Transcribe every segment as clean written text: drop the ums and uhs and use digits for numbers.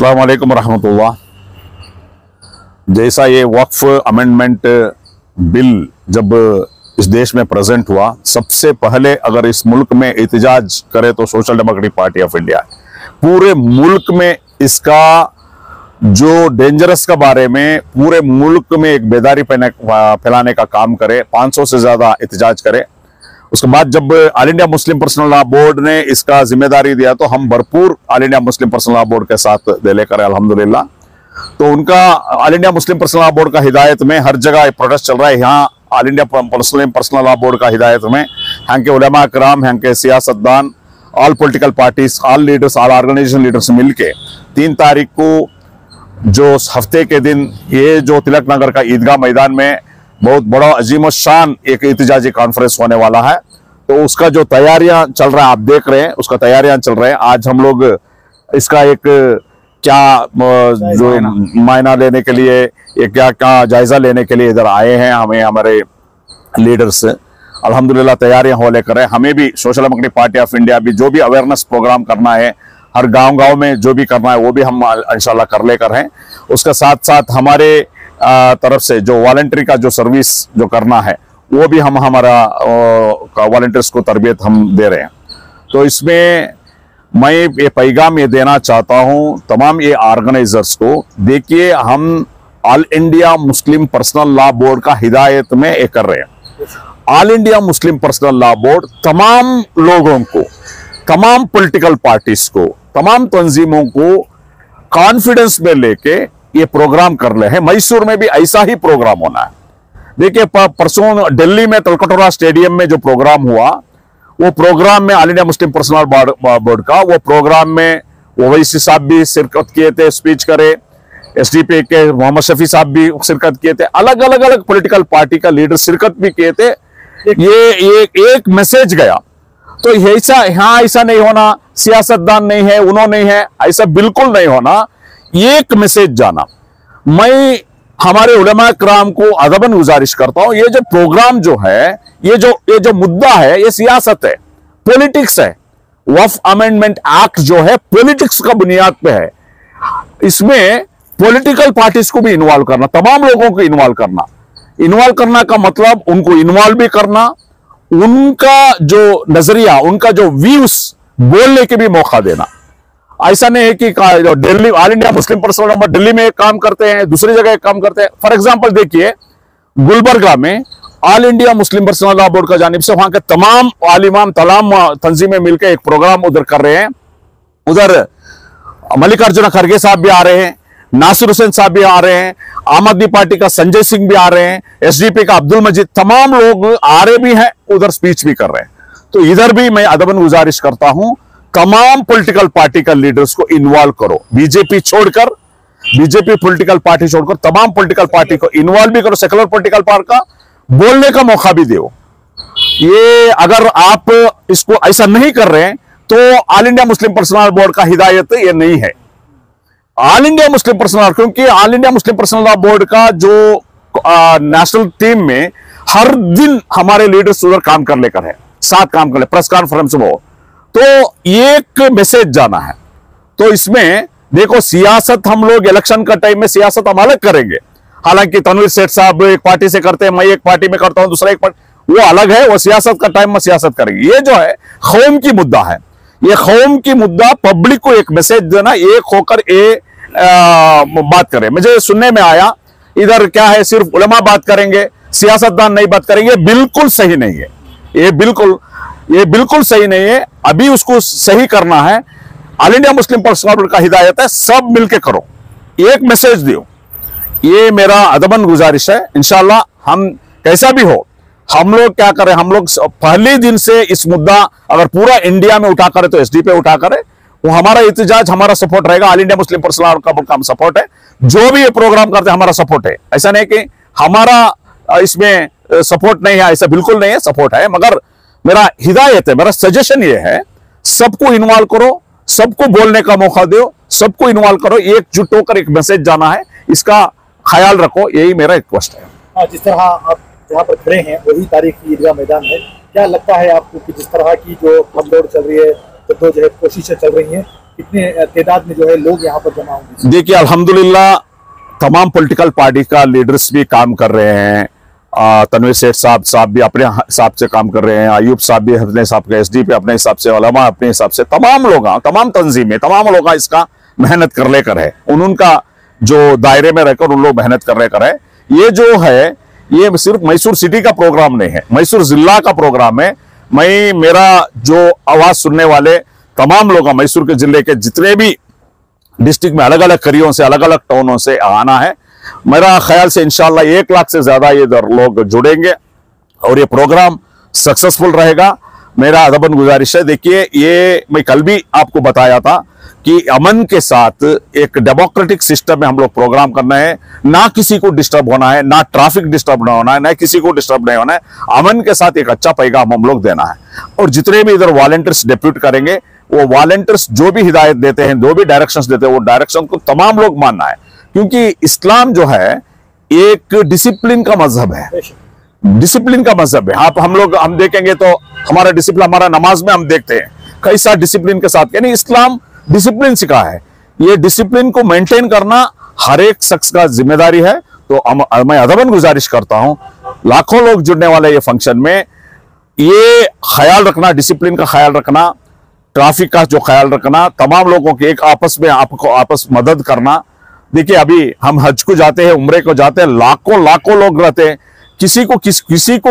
अस्सलाम वालेकुम रहमतुल्लाह। जैसा ये वक्फ अमेंडमेंट बिल जब इस देश में प्रेजेंट हुआ, सबसे पहले अगर इस मुल्क में एहतजाज करे तो social democratic party of India पूरे मुल्क में इसका जो डेंजरस का बारे में पूरे मुल्क में एक बेदारी फैलाने का काम करे, 500 से ज्यादा एहतजाज करे। उसके बाद जब all India Muslim personal law board ने इसका जिम्मेदारी दिया तो हम भरपूर all India Muslim personal law board के साथ दे लेकर अल्हम्दुलिल्लाह। तो उनका all India Muslim personal law board का हिदायत में हर जगह प्रोटेस्ट चल रहा है। यहाँ all India Muslim personal law board का हिदायत में यहाँ के उलमा कराम, यहाँ के सियासतदान, all political parties, all leaders, all organisation leaders मिलके 3 तारीख को जो हफ्ते के दिन ये जो तिलक नगर का ईदगाह मैदान में बहुत बड़ा अजीम शान एक एहतजाजी कॉन्फ्रेंस होने वाला है। तो उसका जो तैयारियां चल रहा है, आप देख रहे हैं, उसका तैयारियां चल रहे हैं। आज हम लोग इसका एक क्या जो मायना लेने के लिए, एक क्या जायजा लेने के लिए इधर आए हैं। हमें हमारे लीडर्स अल्हम्दुलिल्लाह तैयारियां हो लेकर है। हमें भी social democratic party of India भी जो भी अवेयरनेस प्रोग्राम करना है, हर गांव में जो भी करना है वो भी हम इंशाल्लाह कर लेकर हैं। उसके साथ साथ हमारे तरफ से जो वॉलंटरी का जो सर्विस जो करना है वो भी हम हमारा वॉलंटियर्स को तरबियत हम दे रहे हैं। तो इसमें मैं ये पैगाम ये देना चाहता हूं तमाम ये ऑर्गेनाइजर्स को, देखिए हम all India Muslim personal law board का हिदायत में ये कर रहे हैं। All India Muslim personal law board तमाम लोगों को, तमाम पॉलिटिकल पार्टीज को, तमाम तंजीमों को कॉन्फिडेंस में लेके ये प्रोग्राम कर रहे हैं। मैसूर में भी ऐसा ही प्रोग्राम होना है। देखिए परसों दिल्ली में तलकटोरा स्टेडियम में जो प्रोग्राम हुआ, वो प्रोग्राम में all India Muslim personal board का वो प्रोग्राम में ओवैसी साहब भी शिरकत किए थे, स्पीच करे, एसडीपी के मोहम्मद शफी साहब भी शिरकत किए थे, अलग अलग पॉलिटिकल पार्टी का लीडर शिरकत भी किए थे। ये एक मैसेज गया। तो ऐसा यहाँ ऐसा नहीं होना, सियासतदान नहीं है, उन्होंने नहीं है, ऐसा बिल्कुल नहीं होना। एक मैसेज जाना। मैं हमारे उलमा कराम को अदबन गुजारिश करता हूं, ये जो प्रोग्राम जो है, ये जो मुद्दा है, ये सियासत है, पॉलिटिक्स है। वक्फ अमेंडमेंट एक्ट जो है पॉलिटिक्स का बुनियाद पे है। इसमें पॉलिटिकल पार्टीज को भी इन्वॉल्व करना, तमाम लोगों को इन्वॉल्व करना का मतलब उनको इन्वॉल्व भी करना, उनका जो नजरिया, उनका जो व्यूज बोलने के भी मौका देना। ऐसा नहीं है कि Delhi all India Muslim personal law board Delhi में एक काम करते हैं, दूसरी जगह एक काम करते हैं। फॉर एग्जांपल देखिए गुलबर्गा में all India Muslim personal law board का जानिब से वहां के तमाम आलिमान, तमाम तंजीमें मिलकर एक प्रोग्राम उधर कर रहे हैं। उधर मल्लिकार्जुन खड़गे साहब भी आ रहे हैं, नासिर हुसैन साहब भी आ रहे हैं, आम आदमी पार्टी का संजय सिंह भी आ रहे हैं, एसडीपी का अब्दुल मजीद, तमाम लोग आ रहे भी हैं, उधर स्पीच भी कर रहे हैं। तो इधर भी मैं अदबन गुजारिश करता हूं तमाम पॉलिटिकल पार्टी का लीडर्स को इन्वॉल्व करो। बीजेपी छोड़कर, बीजेपी पॉलिटिकल पार्टी छोड़कर तमाम पॉलिटिकल पार्टी को इन्वॉल्व भी करो। सेकुलर पॉलिटिकल पार्टी का बोलने का मौका भी दो। ये अगर आप इसको ऐसा नहीं कर रहे हैं तो all India Muslim personal board का हिदायत ये नहीं है। ऑल इंडिया मुस्लिम पर्सनल, क्योंकि all India Muslim personal law board का जो नेशनल टीम में हर दिन हमारे लीडर्स उधर काम कर लेकर है, साथ काम कर ले, प्रेस कॉन्फ्रेंस में हो। तो एक मैसेज जाना है। तो इसमें देखो सियासत हम लोग इलेक्शन का टाइम में सियासत हम अलग करेंगे। हालांकि तनवीर सेठ साहब एक पार्टी से करते हैं, मैं एक पार्टी में करता हूं, दूसरा एक पार्टी, वो अलग है, वो सियासत का टाइम में सियासत करेंगे। ये जो है कौम की मुद्दा है, ये कौम की मुद्दा, पब्लिक को एक मैसेज देना, एक होकर बात करें। मुझे सुनने में आया इधर क्या है, सिर्फ उलमा बात करेंगे, सियासतदान नहीं बात करेंगे। बिल्कुल सही नहीं है, ये बिल्कुल सही नहीं है। अभी उसको सही करना है। All India Muslim personal board का हिदायत है, सब मिलके करो, एक मैसेज दो। ये मेरा अदबन गुजारिश है। इंशाल्लाह हम कैसा भी हो, हम लोग क्या करें, हम लोग पहले दिन से इस मुद्दा अगर पूरा इंडिया में उठा करे तो एसडी पे उठा करे, वो हमारा एहतजाज, हमारा सपोर्ट रहेगा। All India Muslim personal board का सपोर्ट है, जो भी ये प्रोग्राम करते हैं हमारा सपोर्ट है। ऐसा नहीं कि हमारा इसमें सपोर्ट नहीं है, ऐसा बिल्कुल नहीं है, सपोर्ट है। मगर मेरा हिदायत है, मेरा सजेशन ये है, सबको इन्वॉल्व करो, सबको बोलने का मौका दो, सबको इन्वॉल्व करो, एकजुट होकर एक मैसेज जाना है, इसका ख्याल रखो, यही मेरा रिक्वेस्ट है। जिस तरह आप जहाँ पर खड़े हैं वही तारीखी ईदगाह मैदान है, क्या लगता है आपको कि जिस तरह की जो भगदौड़ चल रही है, जद्दोजहद कोशिशें चल रही हैं, कितने तादाद में जो है लोग यहाँ पर जमा होंगे? देखिए अल्हम्दुलिल्लाह तमाम पॉलिटिकल पार्टी का लीडर्स भी काम कर रहे हैं। तनवीर सेठ साहब भी अपने हिसाब से काम कर रहे हैं, अयूब साहब भी अपने हिसाब के, एसडीपी अपने हिसाब से, उलमा अपने हिसाब से, तमाम लोग, तमाम तंजीमें, तमाम लोग इसका मेहनत कर लेकर है, उनका जो दायरे में रहकर उन लोग मेहनत कर लेकर है। ये जो है ये सिर्फ मैसूर सिटी का प्रोग्राम नहीं है, मैसूर जिला का प्रोग्राम है। मेरा जो आवाज सुनने वाले तमाम लोग, मैसूर के जिले के जितने भी डिस्ट्रिक्ट में अलग अलग करियों से, अलग अलग टाउनों से आना है, मेरा ख्याल से इंशाल्लाह 1 लाख से ज्यादा ये लोग जुड़ेंगे और ये प्रोग्राम सक्सेसफुल रहेगा। मेरा अदबन गुजारिश है, देखिए ये मैं कल भी आपको बताया था कि अमन के साथ एक डेमोक्रेटिक सिस्टम में हम लोग प्रोग्राम करना है, ना किसी को डिस्टर्ब होना है, ना ट्रैफिक डिस्टर्ब ना होना है, ना किसी को डिस्टर्ब नहीं होना है। अमन के साथ एक अच्छा पैगाम हम लोग देना है और जितने भी इधर वॉलंटियर्स डिप्यूट करेंगे, वो वॉलंटियर्स जो भी हिदायत देते हैं, जो भी डायरेक्शंस देते हैं, वो डायरेक्शन को तमाम लोग मानना है, क्योंकि इस्लाम जो है एक डिसिप्लिन का मजहब है, डिसिप्लिन का मजहब है। हम देखेंगे तो हमारा डिसिप्लिन, हमारा नमाज में हम देखते हैं कैसा डिसिप्लिन के साथ, यानी इस्लाम डिसिप्लिन सिखा है। ये डिसिप्लिन को मेंटेन करना हर एक शख्स का जिम्मेदारी है। तो मैं अदबन गुजारिश करता हूं, लाखों लोग जुड़ने वाले ये फंक्शन में, ये ख्याल रखना, डिसिप्लिन का ख्याल रखना, ट्रैफिक का जो ख्याल रखना, तमाम लोगों के एक आपस में आपस मदद करना। देखिए अभी हम हज को जाते हैं, उम्रे को जाते हैं, लाखों लोग रहते हैं, किसी को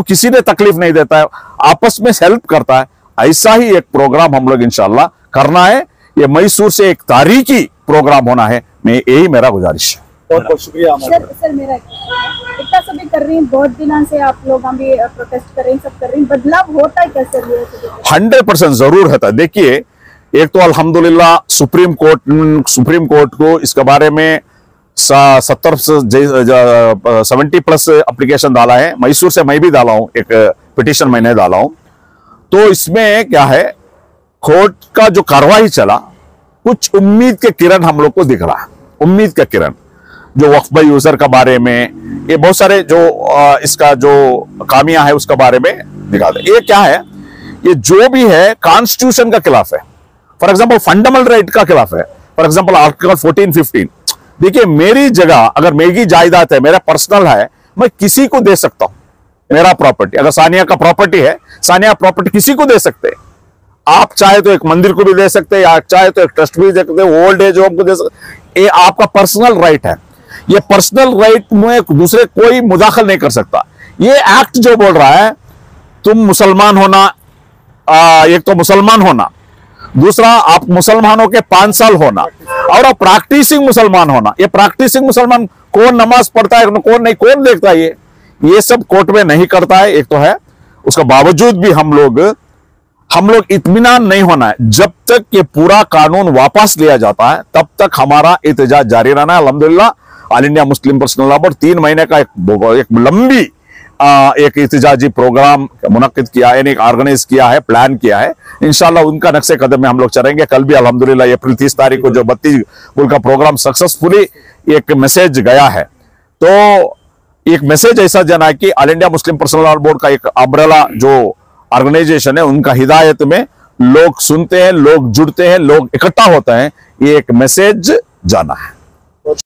किसी ने तकलीफ नहीं देता है, आपस में हेल्प करता है। ऐसा ही एक प्रोग्राम हम लोग इंशाल्लाह करना है। ये मैसूर से एक तारीखी प्रोग्राम होना है, मैं यही मेरा गुजारिश है। बहुत बहुत शुक्रिया। सर मेरा इतना सभी कर रही हैं, बहुत दिनों से आप लोग हम भी प्रोटेस्ट कर रहे हैं, सब कर रही हैं, बदलाव होता है क्या सर? 100% जरूर होता है। देखिए एक तो अल्हम्दुलिल्लाह सुप्रीम कोर्ट को इसके बारे में 70+ एप्लीकेशन डाला है। मैसूर से मैं भी डाला हूं, एक पिटीशन मैंने डाला हूं। तो इसमें क्या है, कोर्ट का जो कार्रवाई चला, कुछ उम्मीद के किरण हम लोग को दिख रहा है, उम्मीद के किरण, जो वक्फ यूजर का बारे में, ये बहुत सारे जो इसका जो खामियां है उसका बारे में दिखाते। ये क्या है, ये जो भी है कॉन्स्टिट्यूशन का खिलाफ है, फॉर एग्जांपल फंडामेंटल राइट का खिलाफ है, फॉर एग्जांपल आर्टिकल 14-15। देखिए मेरी जगह अगर मेरी जायदाद है, मेरा पर्सनल है, मैं किसी को दे सकता हूं मेरा प्रॉपर्टी। अगर सानिया का प्रॉपर्टी है, सानिया प्रॉपर्टी किसी को दे सकते हैं। आप चाहे तो एक मंदिर को भी दे सकते हैं, या चाहे तो एक ट्रस्ट भी दे सकते हैं, ओल्ड एज होम को दे सकते। ये आपका पर्सनल राइट है। ये पर्सनल राइट में दूसरे कोई मुदाखल नहीं कर सकता। ये एक्ट जो बोल रहा है, तुम मुसलमान होना, एक तो मुसलमान होना, दूसरा आप मुसलमानों के 5 साल होना, और आप प्रैक्टिसिंग मुसलमान होना। ये प्रैक्टिसिंग मुसलमान कौन नमाज पढ़ता है, कौन नहीं, कौन देखता है, ये सब कोर्ट में नहीं करता है। एक तो है, उसका बावजूद भी हम लोग इत्मीनान नहीं होना है। जब तक ये पूरा कानून वापस लिया जाता है, तब तक हमारा एहतजाज जारी रहना है। अल्हम्दुलिल्लाह all India Muslim personal law board 3 महीने का एक लंबी एक एहतजाजी प्रोग्राम मुनक्किद किया है, ऑर्गेनाइज किया है, प्लान किया है। इंशाल्लाह उनका नक्शे कदम में हम लोग चलेंगे। कल भी अल्हम्दुलिल्लाह अप्रैल 30 तारीख को जो 32 गुल का प्रोग्राम सक्सेसफुली एक मैसेज गया है। तो एक मैसेज ऐसा जाना है कि all India Muslim personal law board का एक अम्ब्रेला जो ऑर्गेनाइजेशन है, उनका हिदायत में लोग सुनते हैं, लोग जुड़ते हैं, लोग इकट्ठा होते हैं, ये एक मैसेज जाना है।